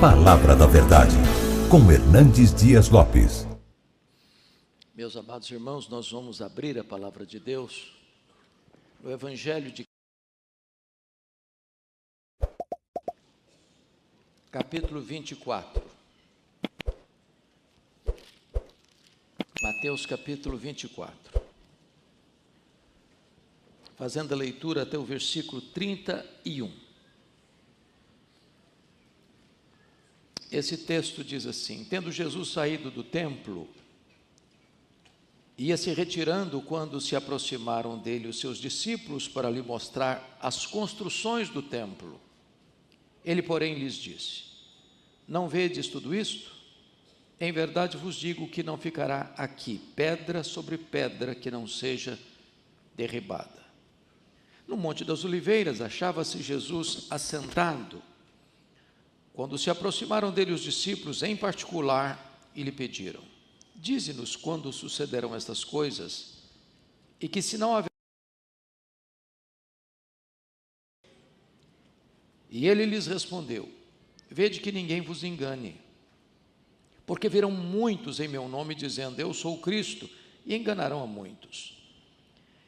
Palavra da Verdade, com Hernandes Dias Lopes. Meus amados irmãos, nós vamos abrir a Palavra de Deus no Evangelho de capítulo 24. Mateus capítulo 24. Fazendo a leitura até o versículo 31. Esse texto diz assim: tendo Jesus saído do templo, ia se retirando quando se aproximaram dele os seus discípulos para lhe mostrar as construções do templo. Ele, porém, lhes disse: não vedes tudo isto? Em verdade vos digo que não ficará aqui pedra sobre pedra que não seja derribada. No Monte das Oliveiras achava-se Jesus assentado, quando se aproximaram dele os discípulos em particular e lhe pediram: dize-nos quando sucederão estas coisas, e que sinal haverá. E ele lhes respondeu: vede que ninguém vos engane, porque virão muitos em meu nome dizendo: eu sou o Cristo, e enganarão a muitos.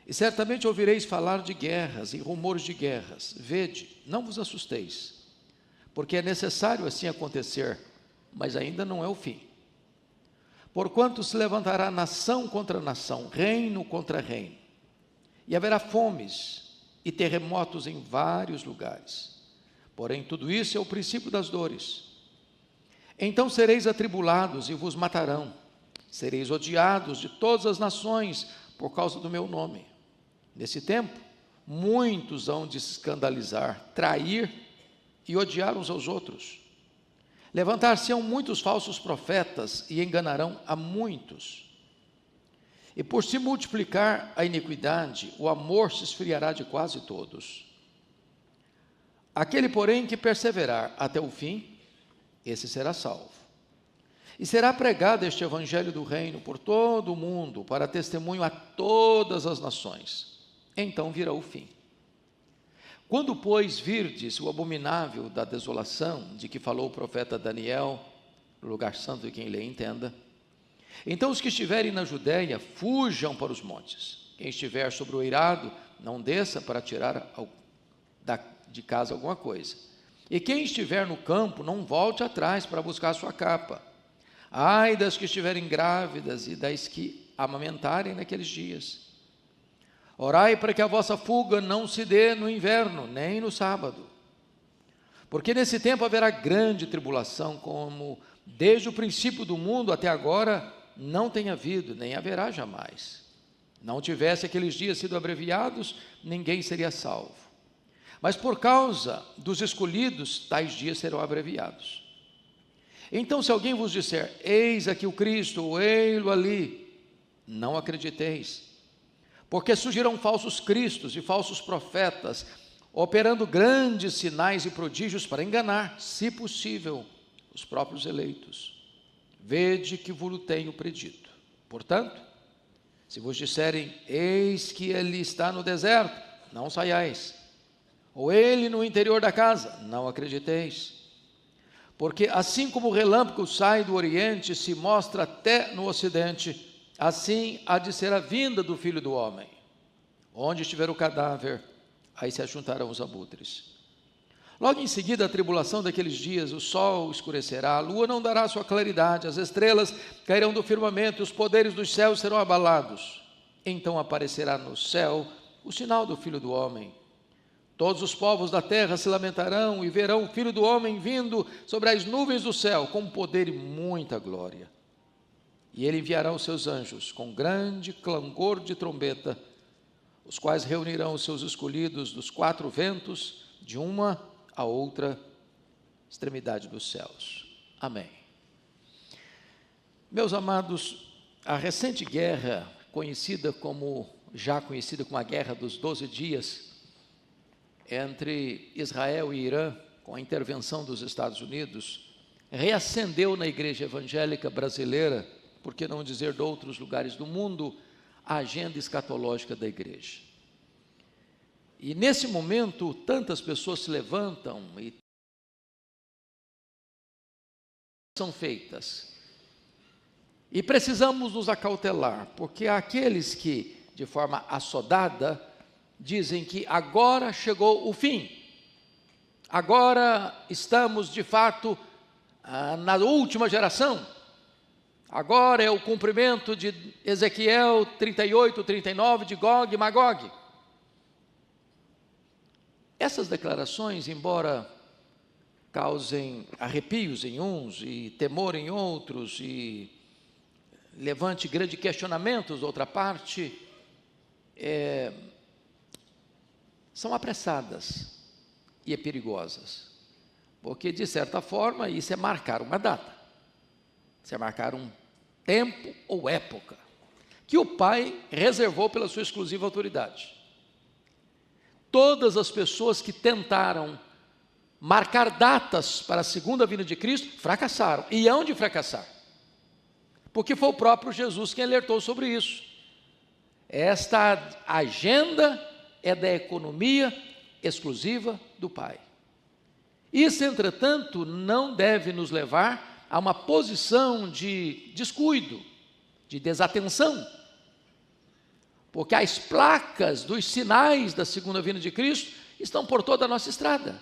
E certamente ouvireis falar de guerras e rumores de guerras. Vede, não vos assusteis, porque é necessário assim acontecer, mas ainda não é o fim. Porquanto se levantará nação contra nação, reino contra reino, e haverá fomes e terremotos em vários lugares. Porém, tudo isso é o princípio das dores. Então sereis atribulados e vos matarão, sereis odiados de todas as nações por causa do meu nome. Nesse tempo, muitos hão de se escandalizar, trair e odiar uns aos outros. Levantar-se-ão muitos falsos profetas e enganarão a muitos. E por se multiplicar a iniquidade, o amor se esfriará de quase todos. Aquele, porém, que perseverar até o fim, esse será salvo. E será pregado este evangelho do reino por todo o mundo, para testemunho a todas as nações. Então virá o fim. Quando, pois, virdes o abominável da desolação, de que falou o profeta Daniel, no lugar santo de quem lê entenda, então os que estiverem na Judéia, fujam para os montes. Quem estiver sobre o eirado, não desça para tirar de casa alguma coisa. E quem estiver no campo, não volte atrás para buscar a sua capa. Ai das que estiverem grávidas e das que amamentarem naqueles dias. Orai para que a vossa fuga não se dê no inverno, nem no sábado. Porque nesse tempo haverá grande tribulação, como desde o princípio do mundo até agora não tem havido, nem haverá jamais. Não tivesse aqueles dias sido abreviados, ninguém seria salvo. Mas por causa dos escolhidos, tais dias serão abreviados. Então, se alguém vos disser: eis aqui o Cristo, ou ei-lo ali, não acrediteis. Porque surgirão falsos cristos e falsos profetas, operando grandes sinais e prodígios para enganar, se possível, os próprios eleitos. Vede que vos tenho predito. Portanto, se vos disserem: eis que ele está no deserto, não saiais. Ou ele no interior da casa, não acrediteis. Porque assim como o relâmpago sai do oriente e se mostra até no ocidente, assim há de ser a vinda do Filho do Homem. Onde estiver o cadáver, aí se ajuntarão os abutres. Logo em seguida, a tribulação daqueles dias, o sol escurecerá, a lua não dará sua claridade, as estrelas cairão do firmamento, e os poderes dos céus serão abalados. Então aparecerá no céu o sinal do Filho do Homem. Todos os povos da terra se lamentarão e verão o Filho do Homem vindo sobre as nuvens do céu, com poder e muita glória. E ele enviará os seus anjos com grande clangor de trombeta, os quais reunirão os seus escolhidos dos quatro ventos, de uma a outra extremidade dos céus. Amém. Meus amados, a recente guerra, conhecida como a Guerra dos 12 Dias, entre Israel e Irã, com a intervenção dos Estados Unidos, reacendeu na igreja evangélica brasileira, por que não dizer de outros lugares do mundo, a agenda escatológica da igreja. E nesse momento, tantas pessoas se levantam e são feitas. E precisamos nos acautelar, porque há aqueles que, de forma assodada, dizem que agora chegou o fim. Agora estamos, de fato, na última geração. Agora é o cumprimento de Ezequiel 38, 39, de Gog e Magog. Essas declarações, embora causem arrepios em uns e temor em outros e levante grandes questionamentos da outra parte, são apressadas e perigosas, porque de certa forma isso é marcar uma data, isso é marcar um tempo ou época que o Pai reservou pela sua exclusiva autoridade. Todas as pessoas que tentaram marcar datas para a segunda vinda de Cristo fracassaram, e hão de fracassar, porque foi o próprio Jesus quem alertou sobre isso. Esta agenda é da economia exclusiva do Pai. Isso, entretanto, não deve nos levar a uma posição de descuido, de desatenção, porque as placas dos sinais da segunda vinda de Cristo estão por toda a nossa estrada.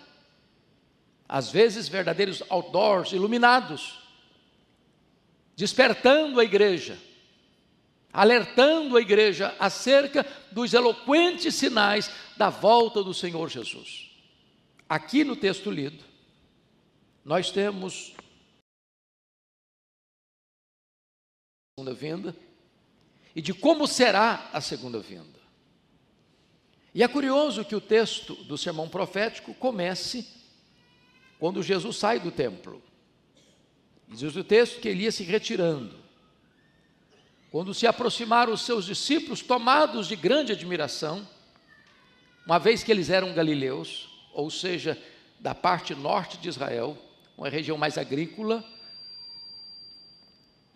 Às vezes verdadeiros outdoors iluminados, despertando a igreja, alertando a igreja acerca dos eloquentes sinais da volta do Senhor Jesus. Aqui no texto lido, nós temos a segunda vinda e de como será a segunda vinda. E é curioso que o texto do sermão profético comece quando Jesus sai do templo. Diz o texto que ele ia se retirando. Quando se aproximaram os seus discípulos, tomados de grande admiração, uma vez que eles eram galileus, ou seja, da parte norte de Israel, uma região mais agrícola,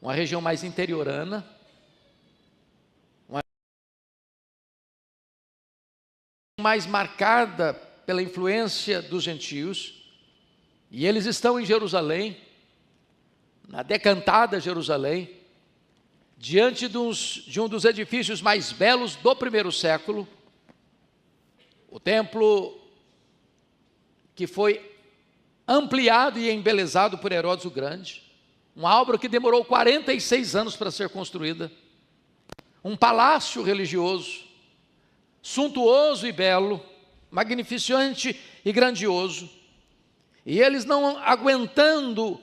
uma região mais interiorana, uma região mais marcada pela influência dos gentios, e eles estão em Jerusalém, na decantada Jerusalém, diante de um dos edifícios mais belos do primeiro século, o templo que foi ampliado e embelezado por Herodes o Grande, uma obra que demorou 46 anos para ser construída, um palácio religioso, suntuoso e belo, magnificente e grandioso, e eles não aguentando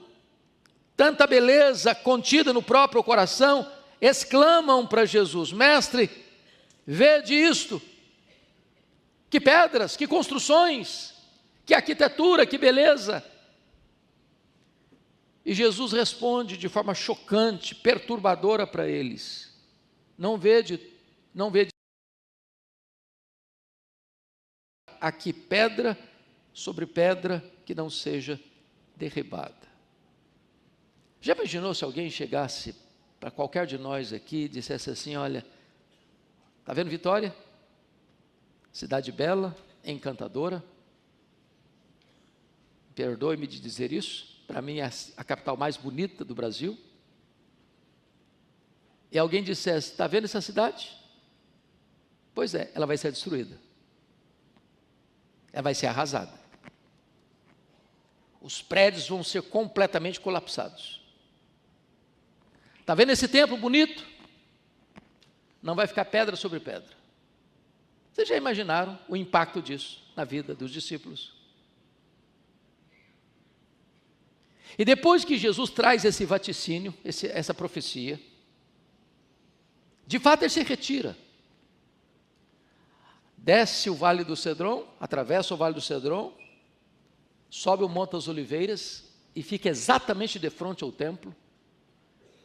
tanta beleza contida no próprio coração, exclamam para Jesus: Mestre, vede isto, que pedras, que construções, que arquitetura, que beleza. E Jesus responde de forma chocante, perturbadora para eles: não vede aqui pedra sobre pedra que não seja derribada. Já imaginou se alguém chegasse para qualquer de nós aqui e dissesse assim: olha, está vendo Vitória? Cidade bela, encantadora. Perdoe-me de dizer isso, para mim é a capital mais bonita do Brasil. E alguém dissesse: está vendo essa cidade? Pois é, ela vai ser destruída. Ela vai ser arrasada. Os prédios vão ser completamente colapsados. Está vendo esse templo bonito? Não vai ficar pedra sobre pedra. Vocês já imaginaram o impacto disso na vida dos discípulos? E depois que Jesus traz esse vaticínio, essa profecia, de fato ele se retira. Desce o Vale do Cedron, atravessa o Vale do Cedron, sobe o Monte das Oliveiras e fica exatamente de frente ao templo.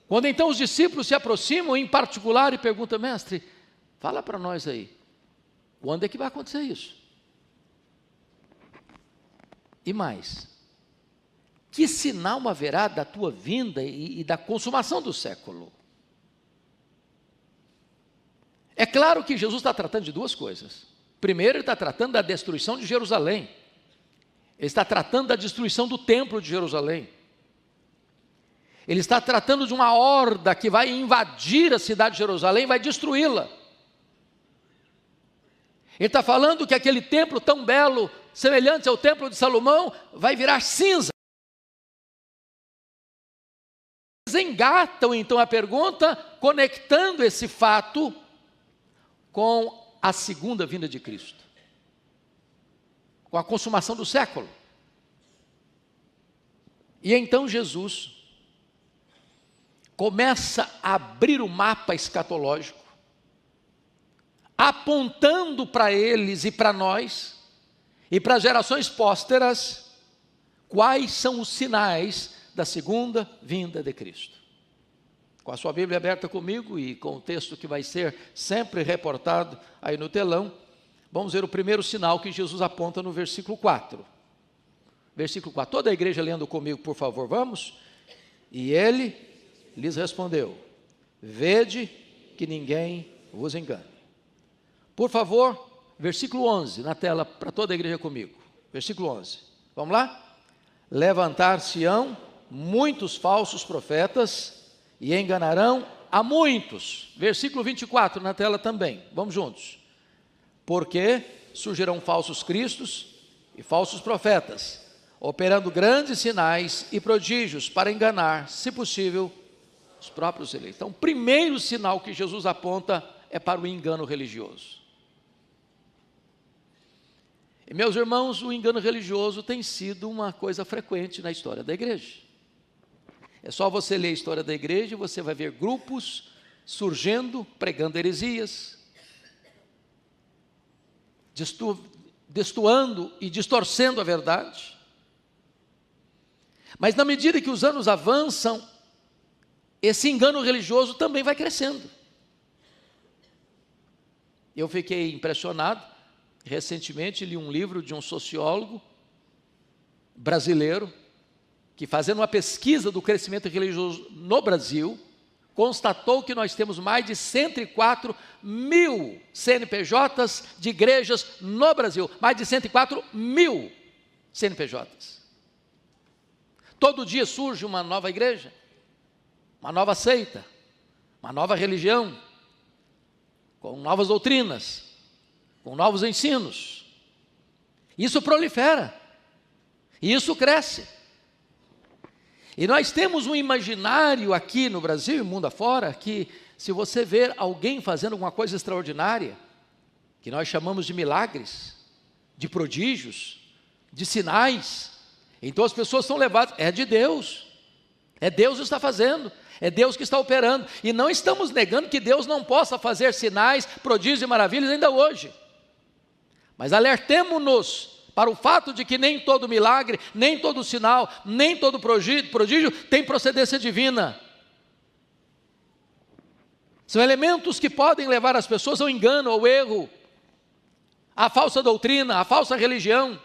Quando então os discípulos se aproximam em particular e perguntam: Mestre, fala para nós aí, quando é que vai acontecer isso? E mais, que sinal haverá da tua vinda e da consumação do século? É claro que Jesus está tratando de duas coisas. Primeiro, ele está tratando da destruição de Jerusalém. Ele está tratando da destruição do templo de Jerusalém. Ele está tratando de uma horda que vai invadir a cidade de Jerusalém, vai destruí-la. Ele está falando que aquele templo tão belo, semelhante ao templo de Salomão, vai virar cinza. Eles engatam então a pergunta, conectando esse fato com a segunda vinda de Cristo, com a consumação do século. E então Jesus começa a abrir o mapa escatológico, apontando para eles e para nós, e para gerações pósteras, quais são os sinais da segunda vinda de Cristo. Com a sua Bíblia aberta comigo e com o texto que vai ser sempre reportado aí no telão, vamos ver o primeiro sinal que Jesus aponta no versículo 4. Versículo 4, toda a igreja lendo comigo, por favor, vamos? E ele lhes respondeu: vede que ninguém vos engane. Por favor, versículo 11, na tela para toda a igreja comigo. Versículo 11, vamos lá? Levantar-se-ão muitos falsos profetas e enganarão a muitos. Versículo 24 na tela também, vamos juntos. Porque surgirão falsos cristos e falsos profetas, operando grandes sinais e prodígios para enganar, se possível, os próprios eleitos. Então, o primeiro sinal que Jesus aponta é para o engano religioso. E, meus irmãos, o engano religioso tem sido uma coisa frequente na história da igreja. É só você ler a história da igreja e você vai ver grupos surgindo, pregando heresias, destoando e distorcendo a verdade. Mas na medida que os anos avançam, esse engano religioso também vai crescendo. Eu fiquei impressionado, recentemente li um livro de um sociólogo brasileiro, que fazendo uma pesquisa do crescimento religioso no Brasil, constatou que nós temos mais de 104 mil CNPJs de igrejas no Brasil, mais de 104 mil CNPJs. Todo dia surge uma nova igreja, uma nova seita, uma nova religião, com novas doutrinas, com novos ensinos. Isso prolifera, e isso cresce. E nós temos um imaginário aqui no Brasil e mundo afora, que se você ver alguém fazendo alguma coisa extraordinária, que nós chamamos de milagres, de prodígios, de sinais, então as pessoas são levadas, é de Deus, é Deus que está fazendo, é Deus que está operando, e não estamos negando que Deus não possa fazer sinais, prodígios e maravilhas ainda hoje, mas alertemo-nos para o fato de que nem todo milagre, nem todo sinal, nem todo prodígio tem procedência divina. São elementos que podem levar as pessoas ao engano, ao erro, à falsa doutrina, à falsa religião,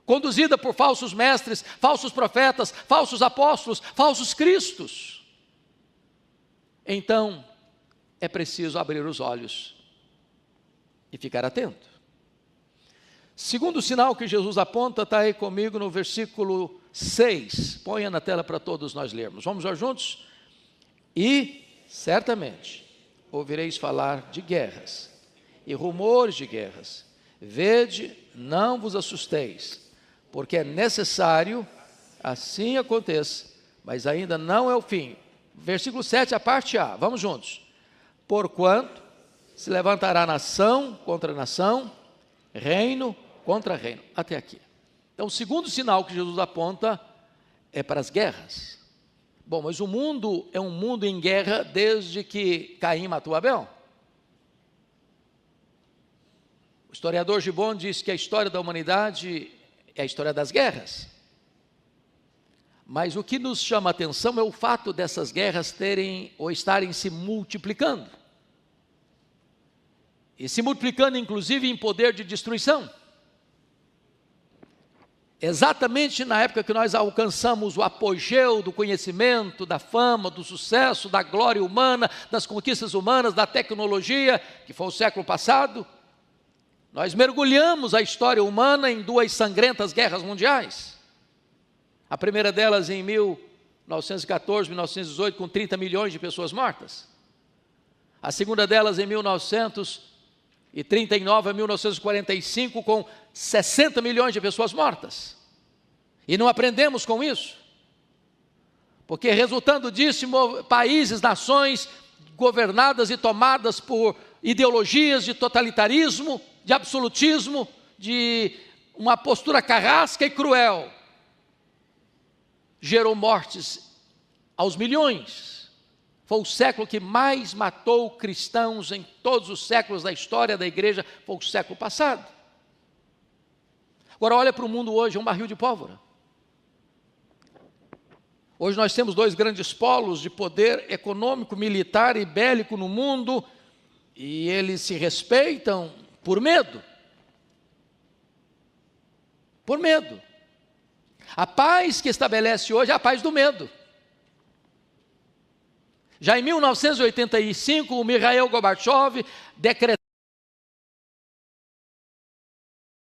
conduzida por falsos mestres, falsos profetas, falsos apóstolos, falsos cristos. Então, é preciso abrir os olhos e ficar atento. Segundo sinal que Jesus aponta, está aí comigo no versículo 6. Ponha na tela para todos nós lermos. Vamos lá juntos? E, certamente, ouvireis falar de guerras e rumores de guerras. Vede, não vos assusteis, porque é necessário assim aconteça, mas ainda não é o fim. Versículo 7, a parte A, vamos juntos. Porquanto se levantará nação contra nação, reino contra reino, até aqui. Então, o segundo sinal que Jesus aponta é para as guerras. Bom, mas o mundo é um mundo em guerra desde que Caim matou Abel. O historiador Gibbon diz que a história da humanidade é a história das guerras. Mas o que nos chama a atenção é o fato dessas guerras terem ou estarem se multiplicando. E se multiplicando, inclusive, em poder de destruição. Exatamente na época que nós alcançamos o apogeu do conhecimento, da fama, do sucesso, da glória humana, das conquistas humanas, da tecnologia, que foi o século passado, nós mergulhamos a história humana em duas sangrentas guerras mundiais. A primeira delas em 1914, 1918, com 30 milhões de pessoas mortas. A segunda delas em 1939 a 1945, com 60 milhões de pessoas mortas. E não aprendemos com isso. Porque resultando disso, países, nações governadas e tomadas por ideologias de totalitarismo, de absolutismo, de uma postura carrasca e cruel, gerou mortes aos milhões. Foi o século que mais matou cristãos em todos os séculos da história da igreja, foi o século passado. Agora olha para o mundo hoje, é um barril de pólvora. Hoje nós temos dois grandes polos de poder econômico, militar e bélico no mundo, e eles se respeitam por medo. Por medo. A paz que estabelece hoje é a paz do medo. Já em 1985, o Mikhail Gorbachev decretou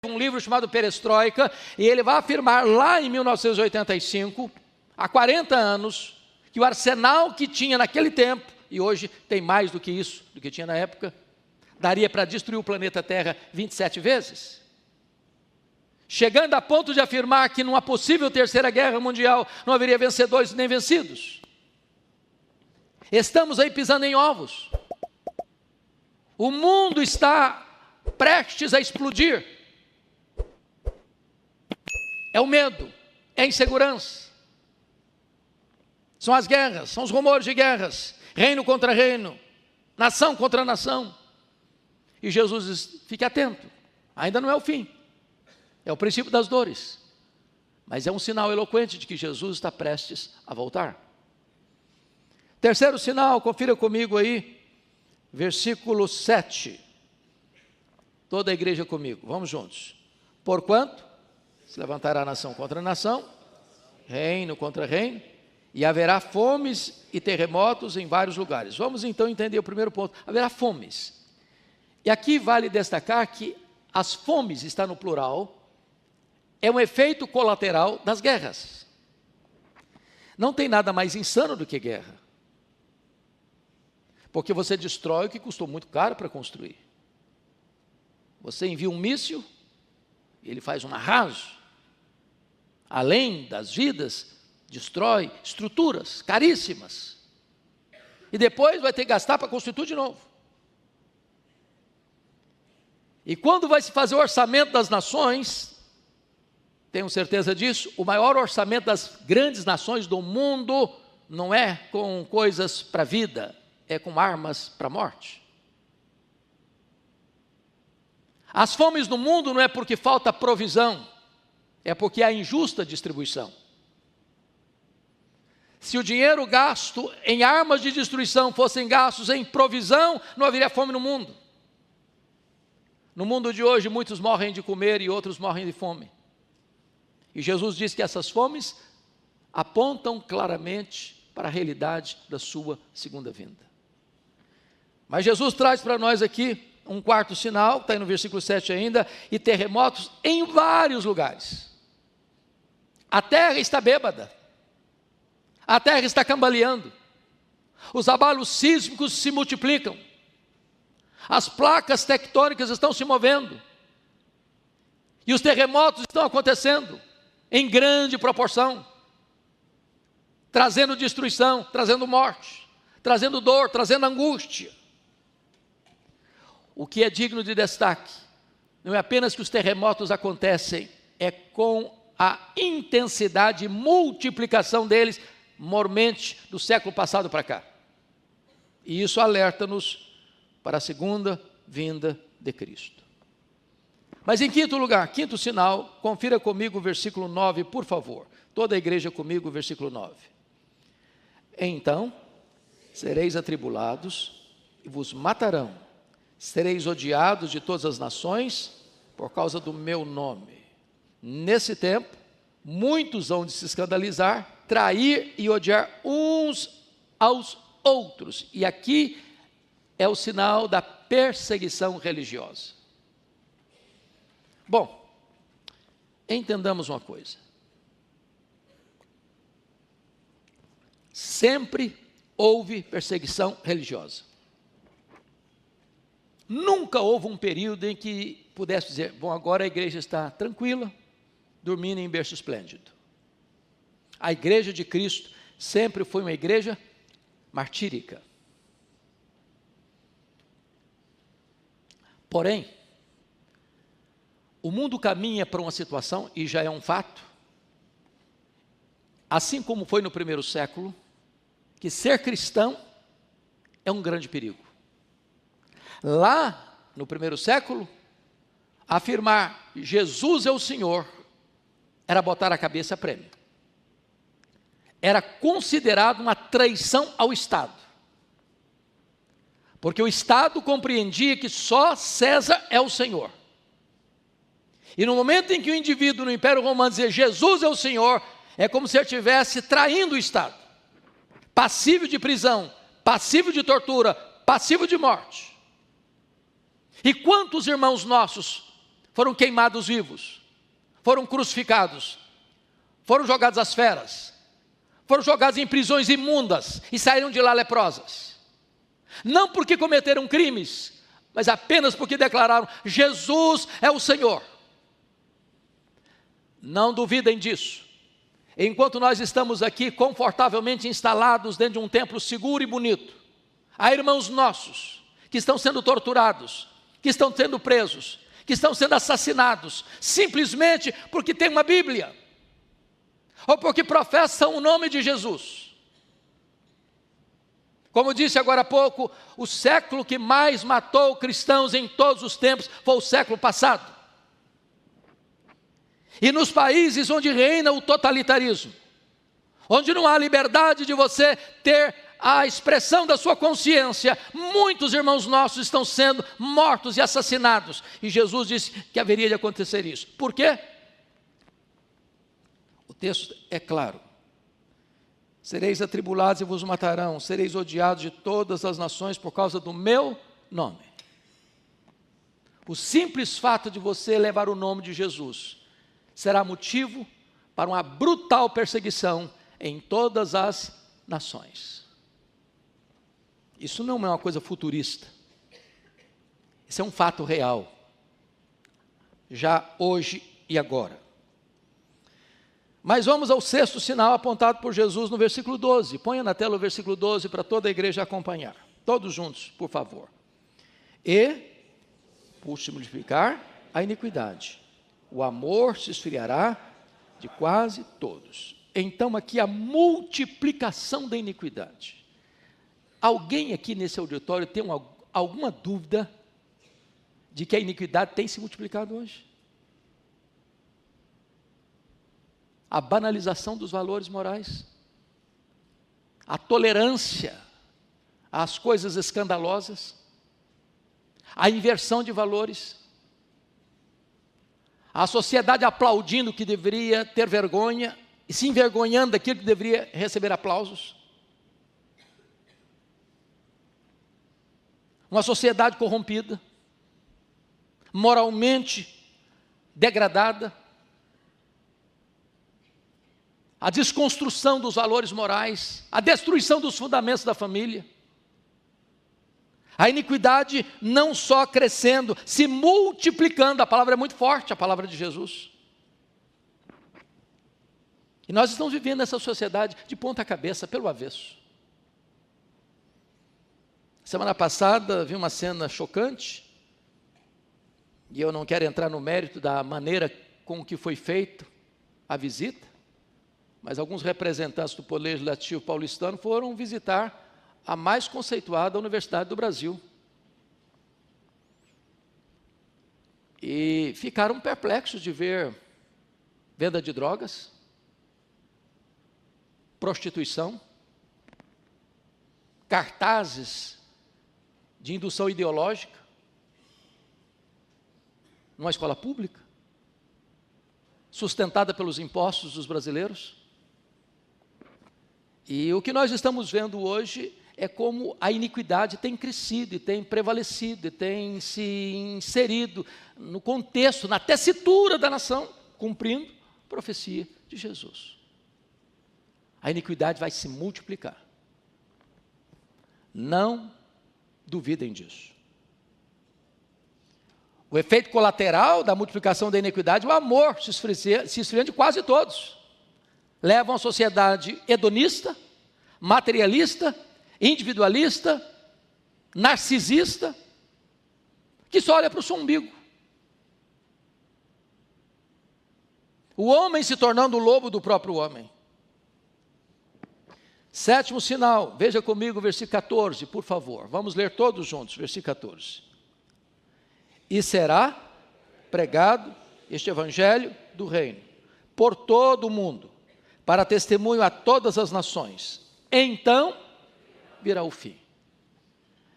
um livro chamado Perestroika, e ele vai afirmar lá em 1985, há 40 anos, que o arsenal que tinha naquele tempo, e hoje tem mais do que isso, do que tinha na época, daria para destruir o planeta Terra 27 vezes. Chegando a ponto de afirmar que numa possível terceira guerra mundial não haveria vencedores nem vencidos. Estamos aí pisando em ovos. O mundo está prestes a explodir. É o medo, é a insegurança. São as guerras, são os rumores de guerras, reino contra reino, nação contra nação. E Jesus diz, fique atento, ainda não é o fim. É o princípio das dores, mas é um sinal eloquente de que Jesus está prestes a voltar. Terceiro sinal, confira comigo aí, versículo 7. Toda a igreja comigo, vamos juntos. Porquanto se levantará nação contra nação, reino contra reino, e haverá fomes e terremotos em vários lugares. Vamos então entender o primeiro ponto, haverá fomes. E aqui vale destacar que as fomes, está no plural, é um efeito colateral das guerras. Não tem nada mais insano do que guerra. Porque você destrói o que custou muito caro para construir. Você envia um míssil, ele faz um arraso. Além das vidas, destrói estruturas caríssimas. E depois vai ter que gastar para construir tudo de novo. E quando vai se fazer o orçamento das nações, tenho certeza disso, o maior orçamento das grandes nações do mundo não é com coisas para a vida, é com armas para a morte. As fomes no mundo não é porque falta provisão, é porque há injusta distribuição. Se o dinheiro gasto em armas de destruição fossem gastos em provisão, não haveria fome no mundo. No mundo de hoje, muitos morrem de comer e outros morrem de fome. E Jesus diz que essas fomes apontam claramente para a realidade da sua segunda vinda. Mas Jesus traz para nós aqui um quarto sinal, está aí no versículo 7 ainda, e terremotos em vários lugares. A terra está bêbada, a terra está cambaleando, os abalos sísmicos se multiplicam, as placas tectônicas estão se movendo, e os terremotos estão acontecendo em grande proporção, trazendo destruição, trazendo morte, trazendo dor, trazendo angústia. O que é digno de destaque, não é apenas que os terremotos acontecem, é com a intensidade e multiplicação deles, mormente do século passado para cá. E isso alerta-nos para a segunda vinda de Cristo. Mas em quinto lugar, quinto sinal, confira comigo o versículo 9, por favor. Toda a igreja comigo, o versículo 9. Então, sereis atribulados e vos matarão. Sereis odiados de todas as nações por causa do meu nome. Nesse tempo, muitos hão de se escandalizar, trair e odiar uns aos outros. E aqui é o sinal da perseguição religiosa. Bom, entendamos uma coisa. sempre houve perseguição religiosa. Nunca houve um período em que pudesse dizer, bom, agora a igreja está tranquila, dormindo em berço esplêndido. A igreja de Cristo sempre foi uma igreja martírica. Porém, o mundo caminha para uma situação, e já é um fato, assim como foi no primeiro século, que ser cristão é um grande perigo. Lá, no primeiro século, afirmar Jesus é o Senhor era botar a cabeça a prêmio. Era considerado uma traição ao Estado. Porque o Estado compreendia que só César é o Senhor. E no momento em que o indivíduo no Império Romano dizia Jesus é o Senhor, é como se ele estivesse traindo o Estado. Passível de prisão, passível de tortura, passível de morte. E quantos irmãos nossos foram queimados vivos, foram crucificados, foram jogados às feras, foram jogados em prisões imundas e saíram de lá leprosas. Não porque cometeram crimes, mas apenas porque declararam, Jesus é o Senhor. Não duvidem disso. Enquanto nós estamos aqui confortavelmente instalados dentro de um templo seguro e bonito, há irmãos nossos que estão sendo torturados, que estão sendo presos, que estão sendo assassinados, simplesmente porque tem uma Bíblia, ou porque professam o nome de Jesus. Como disse agora há pouco, o século que mais matou cristãos em todos os tempos foi o século passado. E nos países onde reina o totalitarismo, onde não há liberdade de você ter a expressão da sua consciência, muitos irmãos nossos estão sendo mortos e assassinados. E Jesus disse que haveria de acontecer isso. Por quê? O texto é claro. Sereis atribulados e vos matarão, sereis odiados de todas as nações por causa do meu nome. O simples fato de você levar o nome de Jesus será motivo para uma brutal perseguição em todas as nações. Isso não é uma coisa futurista. Isso é um fato real. Já hoje e agora. Mas vamos ao sexto sinal apontado por Jesus no versículo 12. Ponha na tela o versículo 12 para toda a igreja acompanhar. Todos juntos, por favor. E, por se multiplicar a iniquidade, o amor se esfriará de quase todos. Então aqui a multiplicação da iniquidade. Alguém aqui nesse auditório tem alguma dúvida de que a iniquidade tem se multiplicado hoje? A banalização dos valores morais, a tolerância às coisas escandalosas, a inversão de valores, a sociedade aplaudindo o que deveria ter vergonha e se envergonhando daquilo que deveria receber aplausos. Uma sociedade corrompida, moralmente degradada, a desconstrução dos valores morais, a destruição dos fundamentos da família, a iniquidade não só crescendo, se multiplicando. A palavra é muito forte, a palavra de Jesus. E nós estamos vivendo essa sociedade de ponta cabeça, pelo avesso. Semana passada vi uma cena chocante, e eu não quero entrar no mérito da maneira com que foi feita a visita, mas alguns representantes do Poder Legislativo paulistano foram visitar a mais conceituada universidade do Brasil. E ficaram perplexos de ver venda de drogas, prostituição, cartazes de indução ideológica numa escola pública, sustentada pelos impostos dos brasileiros. E o que nós estamos vendo hoje é como a iniquidade tem crescido e tem prevalecido e tem se inserido no contexto, na tessitura da nação, cumprindo a profecia de Jesus. A iniquidade vai se multiplicar. Não duvidem disso. O efeito colateral da multiplicação da iniquidade é o amor se esfriando de quase todos. Levam a sociedade hedonista, materialista, individualista, narcisista, que só olha para o seu umbigo. O homem se tornando o lobo do próprio homem. Sétimo sinal, veja comigo o versículo 14, por favor. Vamos ler todos juntos, versículo 14. E será pregado este evangelho do reino por todo o mundo, para testemunho a todas as nações. Então virá o fim.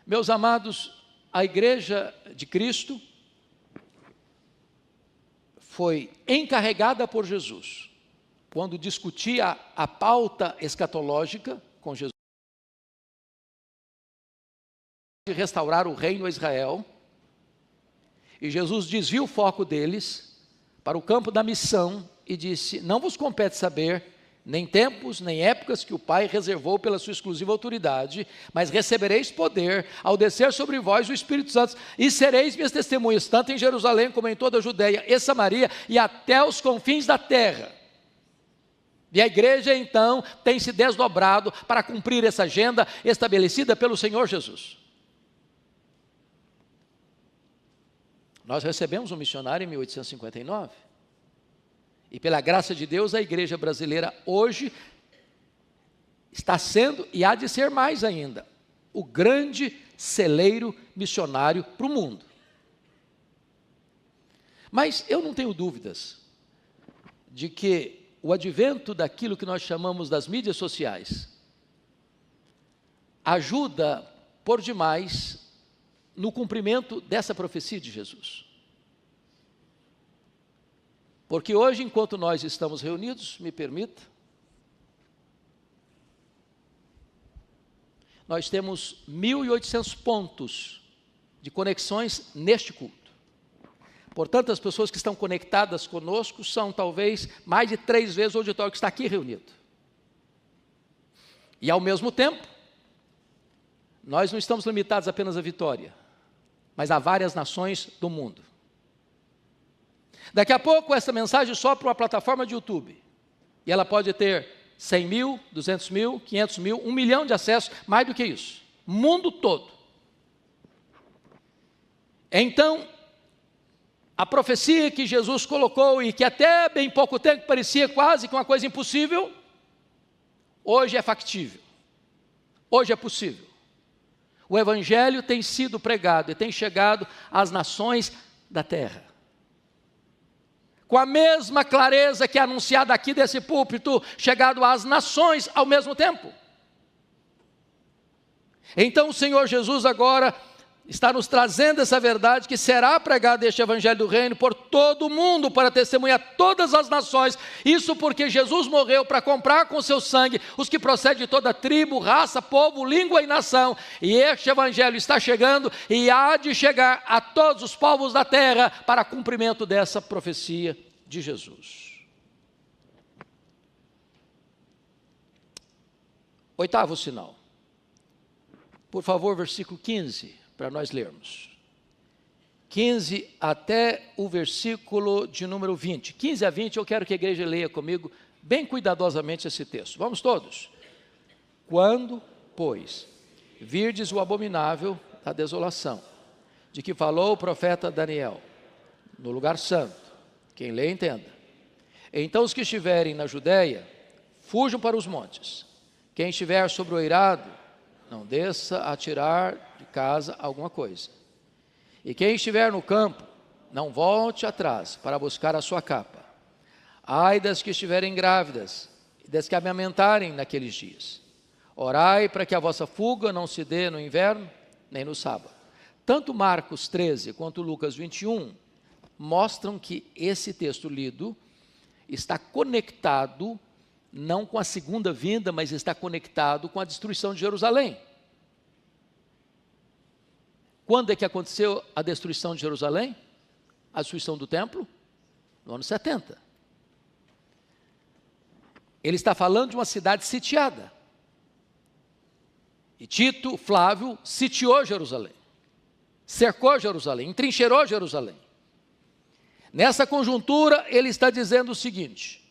Meus amados, a igreja de Cristo foi encarregada por Jesus, quando discutia a pauta escatológica com Jesus, de restaurar o reino a Israel, e Jesus desvia o foco deles para o campo da missão e disse: não vos compete saber nem tempos, nem épocas que o Pai reservou pela sua exclusiva autoridade, mas recebereis poder ao descer sobre vós o Espírito Santo, e sereis minhas testemunhas, tanto em Jerusalém como em toda a Judeia e Samaria, e até os confins da terra. E a igreja então tem se desdobrado para cumprir essa agenda estabelecida pelo Senhor Jesus. Nós recebemos um missionário em 1859, e pela graça de Deus, a igreja brasileira hoje está sendo, e há de ser mais ainda, o grande celeiro missionário para o mundo. Mas eu não tenho dúvidas de que o advento daquilo que nós chamamos das mídias sociais ajuda por demais no cumprimento dessa profecia de Jesus. Porque hoje, enquanto nós estamos reunidos, me permita, nós temos 1.800 pontos de conexões neste culto. Portanto, as pessoas que estão conectadas conosco são talvez mais de 3 vezes o auditório que está aqui reunido. E ao mesmo tempo, nós não estamos limitados apenas à Vitória, mas a várias nações do mundo. Daqui a pouco essa mensagem sobe para uma plataforma de YouTube, e ela pode ter 100 mil, 200 mil, 500 mil, 1 milhão de acessos, mais do que isso, mundo todo. Então, a profecia que Jesus colocou, e que até bem pouco tempo parecia quase que uma coisa impossível, hoje é factível, hoje é possível. O evangelho tem sido pregado e tem chegado às nações da terra, com a mesma clareza que é anunciada aqui desse púlpito, chegado às nações ao mesmo tempo. Então o Senhor Jesus agora está nos trazendo essa verdade, que será pregado este evangelho do reino por todo o mundo, para testemunhar todas as nações. Isso porque Jesus morreu para comprar com seu sangue os que procedem de toda tribo, raça, povo, língua e nação. E este evangelho está chegando e há de chegar a todos os povos da terra para cumprimento dessa profecia de Jesus. Oitavo sinal. Por favor, versículo 15. Para nós lermos, 15 até o versículo de número 20, 15 a 20, eu quero que a igreja leia comigo, bem cuidadosamente esse texto, vamos todos. Quando, pois, virdes o abominável da desolação, de que falou o profeta Daniel, no lugar santo, quem lê entenda, então os que estiverem na Judéia, fujam para os montes, quem estiver sobre o eirado, não desça a tirar de casa alguma coisa. E quem estiver no campo, não volte atrás para buscar a sua capa. Ai das que estiverem grávidas, e das que amamentarem naqueles dias. Orai para que a vossa fuga não se dê no inverno, nem no sábado. Tanto Marcos 13 quanto Lucas 21 mostram que esse texto lido está conectado não com a segunda vinda, mas está conectado com a destruição de Jerusalém. Quando é que aconteceu a destruição de Jerusalém? A destruição do templo? No ano 70. Ele está falando de uma cidade sitiada. E Tito Flávio sitiou Jerusalém, cercou Jerusalém, entrincheirou Jerusalém. Nessa conjuntura, ele está dizendo o seguinte: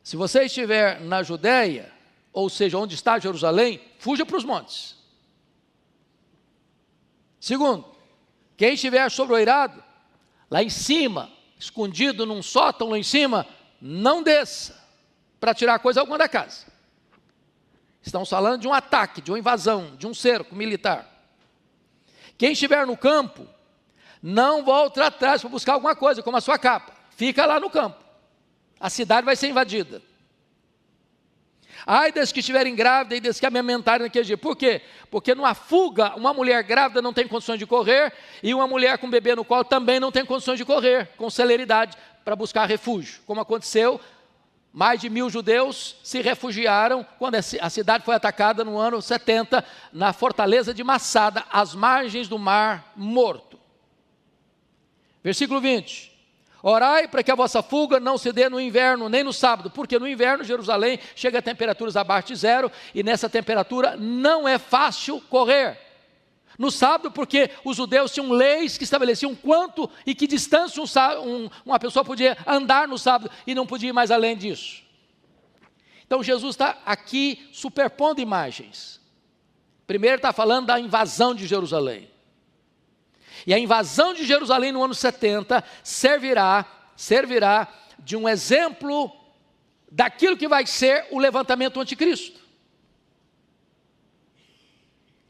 se você estiver na Judéia, ou seja, onde está Jerusalém, fuja para os montes. Segundo, quem estiver sobre o eirado, lá em cima, escondido num sótão lá em cima, não desça para tirar coisa alguma da casa. Estamos falando de um ataque, de uma invasão, de um cerco militar. Quem estiver no campo, não volte atrás para buscar alguma coisa, como a sua capa. Fica lá no campo. A cidade vai ser invadida. Ai das que estiverem grávidas e das que amamentarem naquele dia. Por quê? Porque numa fuga, uma mulher grávida não tem condições de correr, e uma mulher com bebê no colo também não tem condições de correr com celeridade para buscar refúgio. Como aconteceu, mais de 1000 judeus se refugiaram quando a cidade foi atacada no ano 70, na fortaleza de Massada, às margens do Mar Morto. Versículo 20. Orai para que a vossa fuga não se dê no inverno, nem no sábado, porque no inverno Jerusalém chega a temperaturas abaixo de zero, e nessa temperatura não é fácil correr. No sábado, porque os judeus tinham leis que estabeleciam quanto e que distância uma pessoa podia andar no sábado, e não podia ir mais além disso. Então Jesus está aqui superpondo imagens. Primeiro está falando da invasão de Jerusalém. E a invasão de Jerusalém no ano 70 servirá de um exemplo daquilo que vai ser o levantamento do anticristo.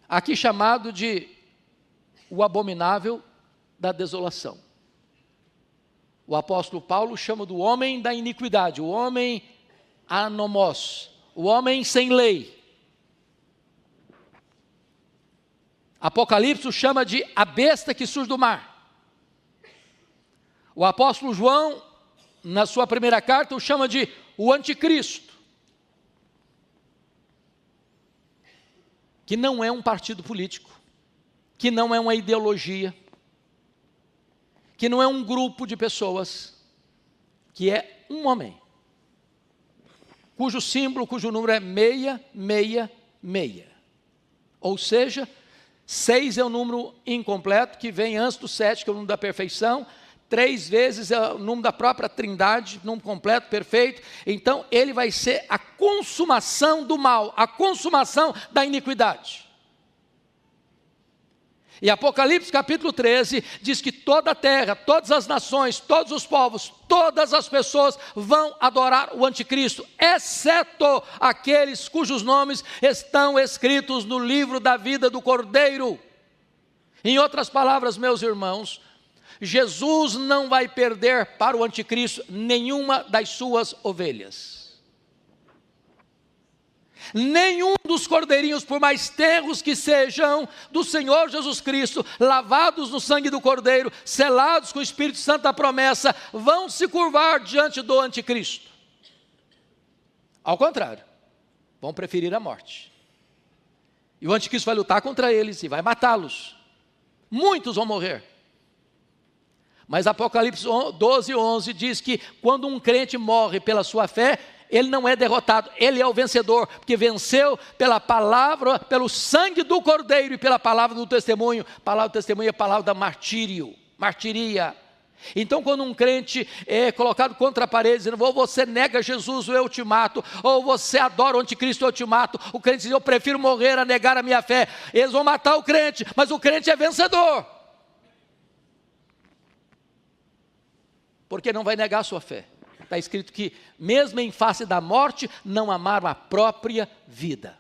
Aqui chamado de o abominável da desolação. O apóstolo Paulo chama do homem da iniquidade, o homem anomos, o homem sem lei. Apocalipse o chama de a besta que surge do mar. O apóstolo João, na sua primeira carta, o chama de o anticristo, que não é um partido político, que não é uma ideologia, que não é um grupo de pessoas, que é um homem, cujo símbolo, cujo número é 666. Ou seja, 6 é o número incompleto, que vem antes do 7, que é o número da perfeição. 3 vezes é o número da própria trindade, número completo, perfeito. Então, ele vai ser a consumação do mal, a consumação da iniquidade. E Apocalipse capítulo 13 diz que toda a terra, todas as nações, todos os povos, todas as pessoas vão adorar o anticristo, exceto aqueles cujos nomes estão escritos no livro da vida do Cordeiro. Em outras palavras, meus irmãos, Jesus não vai perder para o anticristo nenhuma das suas ovelhas. Nenhum dos cordeirinhos, por mais tenros que sejam, do Senhor Jesus Cristo, lavados no sangue do Cordeiro, selados com o Espírito Santo da promessa, vão se curvar diante do anticristo. Ao contrário, vão preferir a morte. E o anticristo vai lutar contra eles e vai matá-los. Muitos vão morrer. Mas Apocalipse 12:11 diz que quando um crente morre pela sua fé, ele não é derrotado, ele é o vencedor, porque venceu pela palavra, pelo sangue do Cordeiro e pela palavra do testemunho. A palavra do testemunho é a palavra da martiria. Então, quando um crente é colocado contra a parede, dizendo, ou você nega Jesus, ou eu te mato, ou você adora o anticristo, eu te mato, o crente diz, eu prefiro morrer a negar a minha fé. Eles vão matar o crente, mas o crente é vencedor, porque não vai negar a sua fé. Está escrito que, mesmo em face da morte, não amaram a própria vida.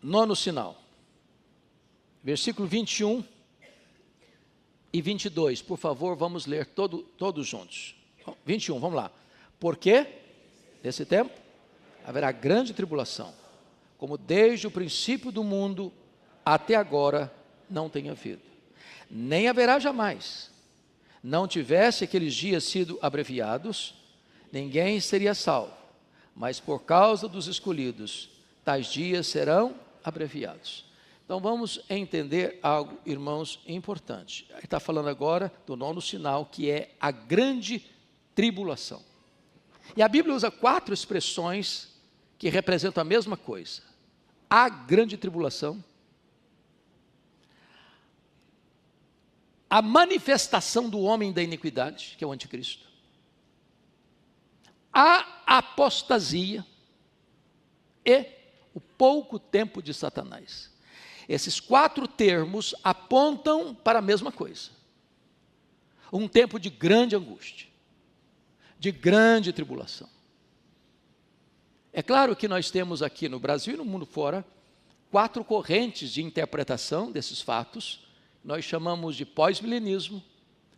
Nono sinal. Versículo 21 e 22. Por favor, vamos ler todos juntos. 21, vamos lá. Porque, nesse tempo, haverá grande tribulação, como desde o princípio do mundo até agora não tem havido. Nem haverá jamais. Não tivesse aqueles dias sido abreviados, ninguém seria salvo. Mas por causa dos escolhidos, tais dias serão abreviados. Então vamos entender algo, irmãos, importante. Ele está falando agora do nono sinal, que é a grande tribulação. E a Bíblia usa 4 expressões que representam a mesma coisa: a grande tribulação, a manifestação do homem da iniquidade, que é o anticristo, a apostasia e o pouco tempo de Satanás. Esses 4 termos apontam para a mesma coisa: um tempo de grande angústia, de grande tribulação. É claro que nós temos aqui no Brasil e no mundo fora 4 correntes de interpretação desses fatos. Nós chamamos de pós-milenismo,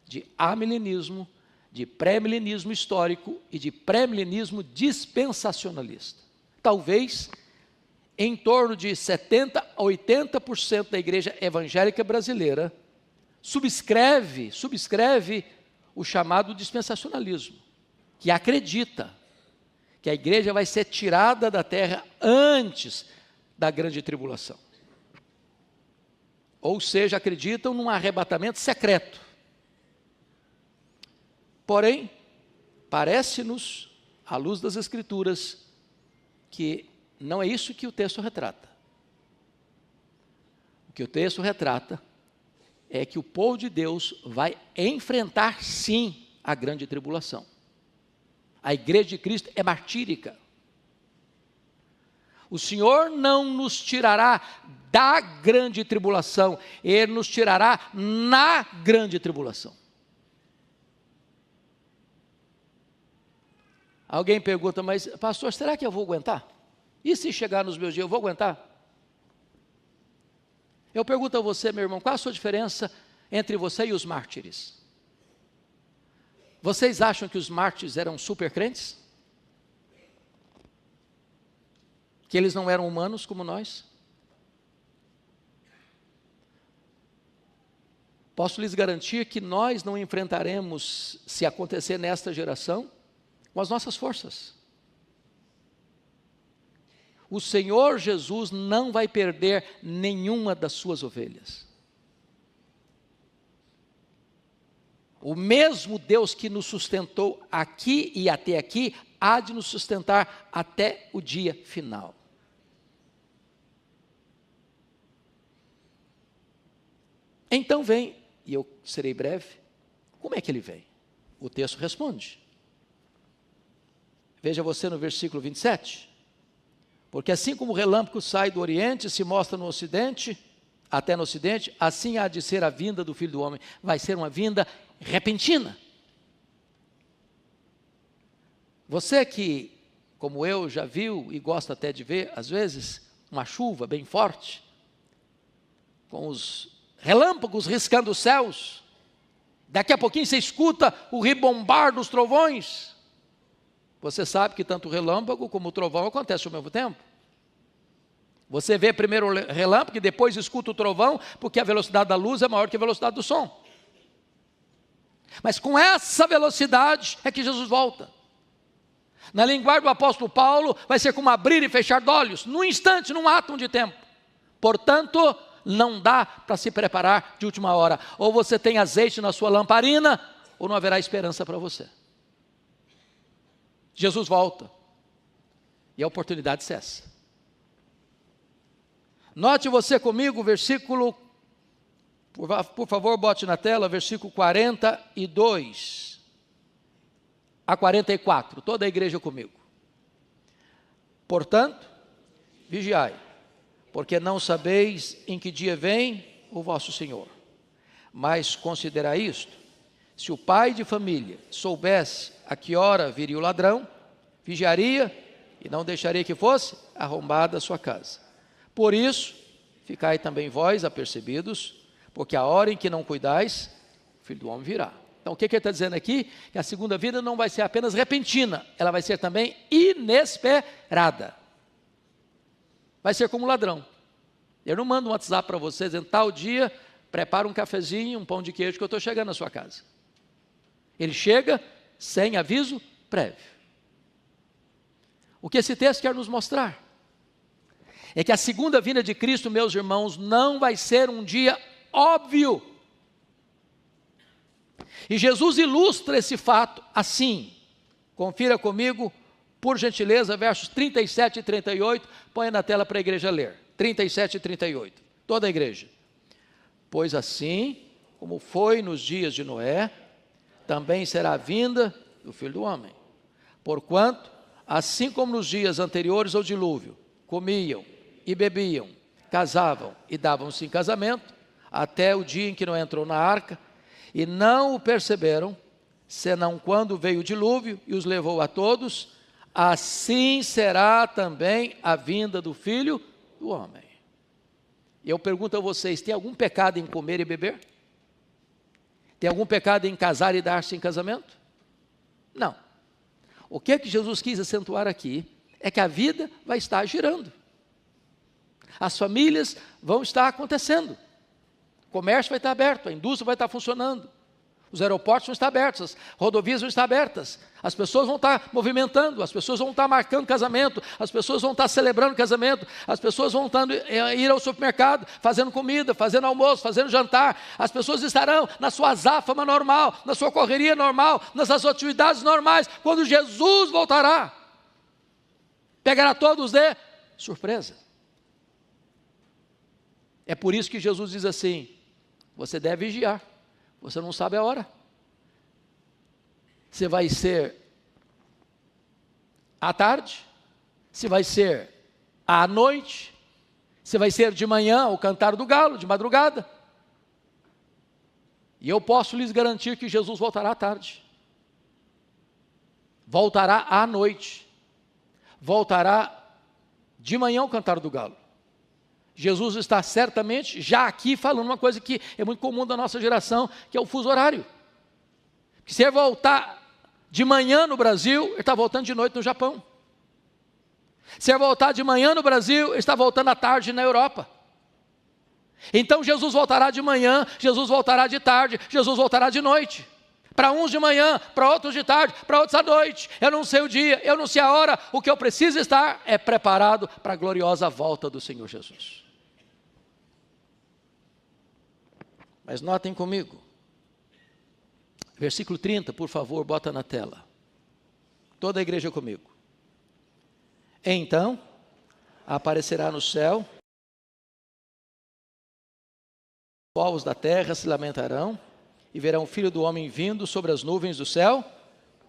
de amilenismo, de pré-milenismo histórico e de pré-milenismo dispensacionalista. Talvez em torno de 70% a 80% da igreja evangélica brasileira subscreve o chamado dispensacionalismo, que acredita que a igreja vai ser tirada da terra antes da grande tribulação. Ou seja, acreditam num arrebatamento secreto. Porém, parece-nos, à luz das Escrituras, que não é isso que o texto retrata. O que o texto retrata é que o povo de Deus vai enfrentar sim a grande tribulação. A igreja de Cristo é martírica. O Senhor não nos tirará da grande tribulação, Ele nos tirará na grande tribulação. Alguém pergunta, mas pastor, será que eu vou aguentar? E se chegar nos meus dias, eu vou aguentar? Eu pergunto a você, meu irmão, qual a sua diferença entre você e os mártires? Vocês acham que os mártires eram super crentes? Que eles não eram humanos como nós? Posso lhes garantir que nós não enfrentaremos, se acontecer nesta geração, com as nossas forças. O Senhor Jesus não vai perder nenhuma das suas ovelhas. O mesmo Deus que nos sustentou aqui e até aqui, há de nos sustentar até o dia final. Então vem, e eu serei breve, como é que ele vem? O texto responde. Veja você no versículo 27. Porque assim como o relâmpago sai do oriente e se mostra no ocidente, até no ocidente, assim há de ser a vinda do Filho do Homem. Vai ser uma vinda repentina. Você que, como eu, já viu e gosta até de ver, às vezes, uma chuva bem forte, com os relâmpagos riscando os céus, daqui a pouquinho você escuta o ribombar dos trovões. Você sabe que tanto o relâmpago como o trovão acontecem ao mesmo tempo. Você vê primeiro o relâmpago e depois escuta o trovão, porque a velocidade da luz é maior que a velocidade do som. Mas com essa velocidade é que Jesus volta. Na linguagem do apóstolo Paulo, vai ser como abrir e fechar de olhos, num instante, num átomo de tempo. Portanto, não dá para se preparar de última hora. Ou você tem azeite na sua lamparina, ou não haverá esperança para você. Jesus volta, e a oportunidade cessa. Note você comigo o versículo, por favor, bote na tela, versículo 42 a 44, toda a igreja comigo. Portanto, vigiai, porque não sabeis em que dia vem o vosso Senhor. Mas considerai isto: se o pai de família soubesse a que hora viria o ladrão, vigiaria e não deixaria que fosse arrombada a sua casa. Por isso, ficai também vós apercebidos, porque a hora em que não cuidais, o Filho do Homem virá. Então, o que ele está dizendo aqui? Que a segunda vinda não vai ser apenas repentina, ela vai ser também inesperada. Vai ser como um ladrão. Eu não mando um WhatsApp para vocês, em tal dia, prepara um cafezinho, um pão de queijo, que eu estou chegando na sua casa. Ele chega sem aviso prévio. O que esse texto quer nos mostrar é que a segunda vinda de Cristo, meus irmãos, não vai ser um dia óbvio. E Jesus ilustra esse fato assim: Confira comigo, por gentileza, versos 37 e 38. Põe na tela para a igreja ler. 37 e 38. Toda a igreja. Pois assim, como foi nos dias de Noé, também será a vinda do Filho do Homem. Porquanto, assim como nos dias anteriores ao dilúvio, comiam e bebiam, casavam e davam-se em casamento, até o dia em que Noé entrou na arca, e não o perceberam, senão quando veio o dilúvio e os levou a todos, assim será também a vinda do Filho do Homem. E eu pergunto a vocês, tem algum pecado em comer e beber? Tem algum pecado em casar e dar-se em casamento? Não. O que é que Jesus quis acentuar aqui é que a vida vai estar girando. As famílias vão estar acontecendo. O comércio vai estar aberto, a indústria vai estar funcionando. Os aeroportos vão estar abertos, as rodovias vão estar abertas. As pessoas vão estar movimentando, as pessoas vão estar marcando casamento, as pessoas vão estar celebrando casamento, as pessoas vão estar ir ao supermercado, fazendo comida, fazendo almoço, fazendo jantar. As pessoas estarão na sua azáfama normal, na sua correria normal, nas suas atividades normais, quando Jesus voltará. Pegará todos de surpresa. É por isso que Jesus diz assim: você deve vigiar, você não sabe a hora. Se vai ser à tarde, se vai ser à noite, se vai ser de manhã, ao cantar do galo, de madrugada. E eu posso lhes garantir que Jesus voltará à tarde, voltará à noite, voltará de manhã ao cantar do galo. Jesus está certamente já aqui falando uma coisa que é muito comum da nossa geração, que é o fuso horário. Que se ele voltar de manhã no Brasil, ele está voltando de noite no Japão. Se ele voltar de manhã no Brasil, ele está voltando à tarde na Europa. Então Jesus voltará de manhã, Jesus voltará de tarde, Jesus voltará de noite. Para uns de manhã, para outros de tarde, para outros à noite. Eu não sei o dia, eu não sei a hora. O que eu preciso estar é preparado para a gloriosa volta do Senhor Jesus. Mas notem comigo, versículo 30, por favor, bota na tela. Toda a igreja comigo. Então, aparecerá no céu, os povos da terra se lamentarão, e verão o Filho do Homem vindo sobre as nuvens do céu,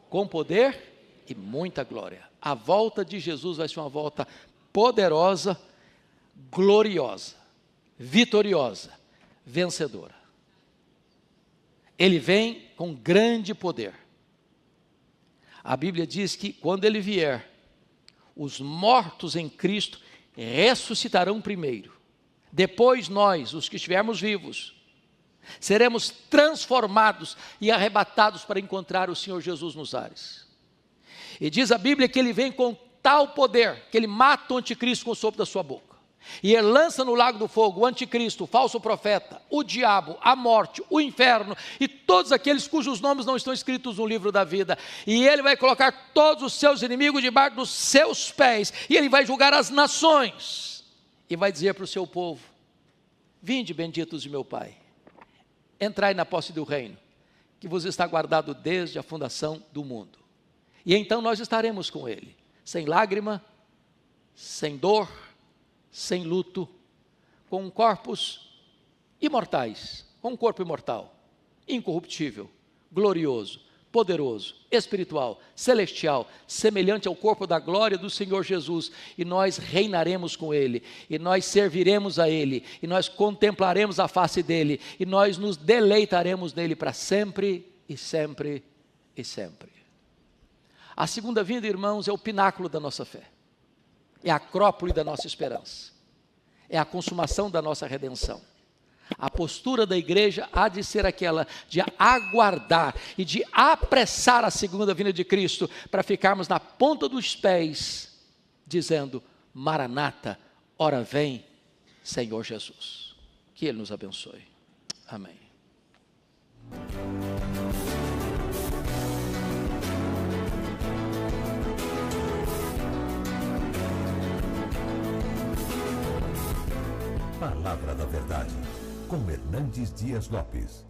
com poder e muita glória. A volta de Jesus vai ser uma volta poderosa, gloriosa, vitoriosa, vencedora. Ele vem com grande poder. A Bíblia diz que quando ele vier, os mortos em Cristo ressuscitarão primeiro. Depois nós, os que estivermos vivos, seremos transformados e arrebatados para encontrar o Senhor Jesus nos ares. E diz a Bíblia que ele vem com tal poder, que ele mata o anticristo com o sopro da sua boca. E ele lança no lago do fogo o anticristo, o falso profeta, o diabo, a morte, o inferno e todos aqueles cujos nomes não estão escritos no livro da vida. E ele vai colocar todos os seus inimigos debaixo dos seus pés. E ele vai julgar as nações. E vai dizer para o seu povo: vinde, benditos de meu Pai, entrai na posse do reino, que vos está guardado desde a fundação do mundo. E então nós estaremos com ele, sem lágrima, sem dor, sem luto, com corpos imortais, com um corpo imortal, incorruptível, glorioso, poderoso, espiritual, celestial, semelhante ao corpo da glória do Senhor Jesus, e nós reinaremos com ele, e nós serviremos a ele, e nós contemplaremos a face dele, e nós nos deleitaremos nele para sempre e sempre e sempre. A segunda vinda, irmãos, é o pináculo da nossa fé. É a acrópole da nossa esperança, é a consumação da nossa redenção. A postura da igreja há de ser aquela de aguardar e de apressar a segunda vinda de Cristo, para ficarmos na ponta dos pés, dizendo: Maranata, ora vem, Senhor Jesus. Que Ele nos abençoe. Amém. Palavra da Verdade, com Hernandes Dias Lopes.